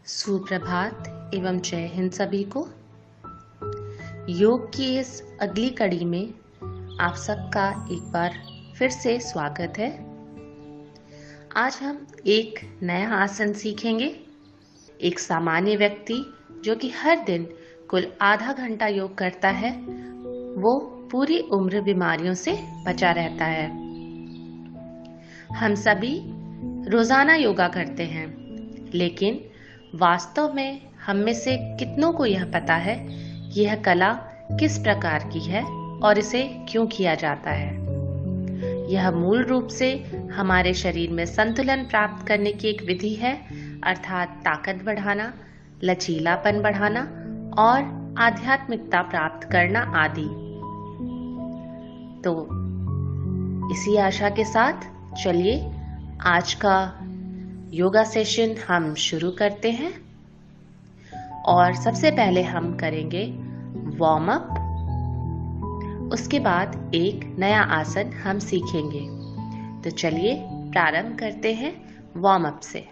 सुप्रभात एवं जय हिंद सभी को। योग की इस अगली कड़ी में आप सबका एक बार फिर से स्वागत है। आज हम एक नया आसन सीखेंगे। एक सामान्य व्यक्ति जो कि हर दिन कुल आधा घंटा योग करता है, वो पूरी उम्र बीमारियों से बचा रहता है। हम सभी रोजाना योगा करते हैं, लेकिन वास्तव में हम में से कितनों को यह पता है कि यह कला किस प्रकार की है और इसे क्यों किया जाता है। यह मूल रूप से हमारे शरीर में संतुलन प्राप्त करने की एक विधि है, अर्थात ताकत बढ़ाना, लचीलापन बढ़ाना और आध्यात्मिकता प्राप्त करना आदि। तो इसी आशा के साथ चलिए आज का योगा सेशन हम शुरू करते हैं। और सबसे पहले हम करेंगे वार्म अप, उसके बाद एक नया आसन हम सीखेंगे। तो चलिए प्रारंभ करते हैं वार्म अप से।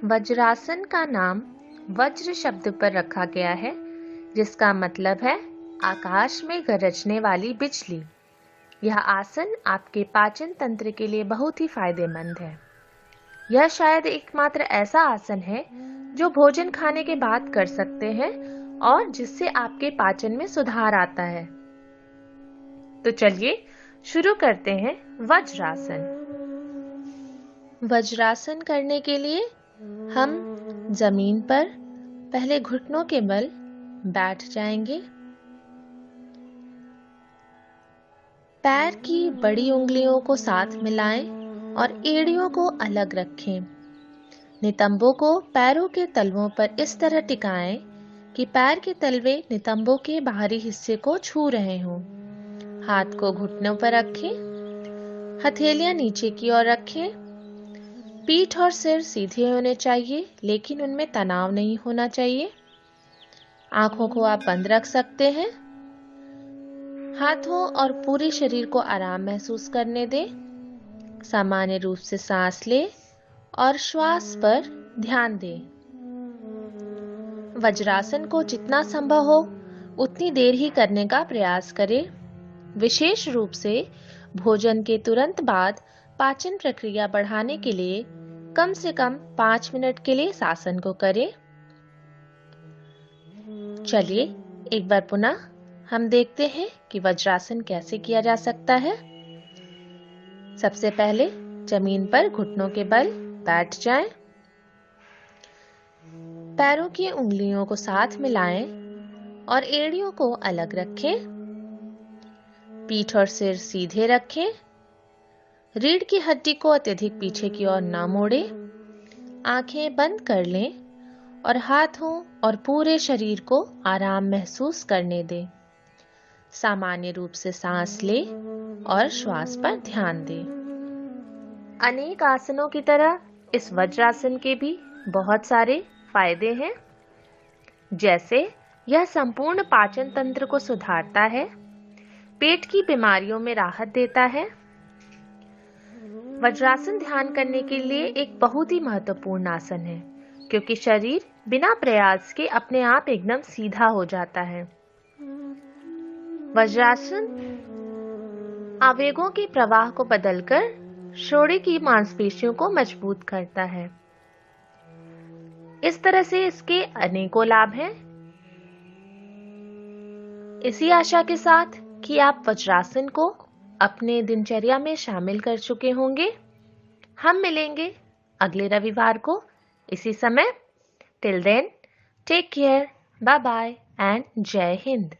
वज्रासन का नाम वज्र शब्द पर रखा गया है, जिसका मतलब है आकाश में गरजने वाली बिजली। यह आसन आपके पाचन तंत्र के लिए बहुत ही फायदेमंद है। यह शायद एकमात्र ऐसा आसन है जो भोजन खाने के बाद कर सकते हैं और जिससे आपके पाचन में सुधार आता है। तो चलिए शुरू करते हैं वज्रासन। वज्रासन करने के लिए हम जमीन पर पहले घुटनों के बल बैठ जाएंगे। पैर की बड़ी उंगलियों को साथ मिलाएं और एड़ियों को अलग रखें। नितंबों को पैरों के तलवों पर इस तरह टिकाएं कि पैर के तलवे नितंबों के बाहरी हिस्से को छू रहे हों। हाथ को घुटनों पर रखें, हथेलियां नीचे की ओर रखें। पीठ और सिर सीधे होने चाहिए, लेकिन उनमें तनाव नहीं होना चाहिए। आंखों को आप बंद रख सकते हैं। हाथों और पूरे शरीर को आराम महसूस करने दें। सामान्य रूप से सांस लें और श्वास पर ध्यान दें। वज्रासन को जितना संभव हो उतनी देर ही करने का प्रयास करें। विशेष रूप से भोजन के तुरंत बाद पाचन प्रक्रिया बढ़ाने के लिए कम से कम 5 मिनट के लिए इस आसन को करें। चलिए एक बार पुनः हम देखते हैं कि वज्रासन कैसे किया जा सकता है। सबसे पहले जमीन पर घुटनों के बल बैठ जाएं। पैरों की उंगलियों को साथ मिलाएं और एड़ियों को अलग रखें। पीठ और सिर सीधे रखें। रीढ़ की हड्डी को अत्यधिक पीछे की ओर ना मोड़ें। आंखें बंद कर लें और हाथों और पूरे शरीर को आराम महसूस करने दें। सामान्य रूप से सांस लें और श्वास पर ध्यान दें। अनेक आसनों की तरह इस वज्रासन के भी बहुत सारे फायदे हैं, जैसे यह संपूर्ण पाचन तंत्र को सुधारता है, पेट की बीमारियों में राहत देता है। वज्रासन ध्यान करने के लिए एक बहुत ही महत्वपूर्ण आसन है, क्योंकि शरीर बिना प्रयास के अपने आप एकदम सीधा हो जाता है। वज्रासन आवेगों के प्रवाह को बदलकर शोड़े की मांसपेशियों को मजबूत करता है। इस तरह से इसके अनेकों लाभ हैं। इसी आशा के साथ कि आप वज्रासन को अपने दिनचर्या में शामिल कर चुके होंगे, हम मिलेंगे अगले रविवार को इसी समय। Till then, take care, bye bye and जय हिंद।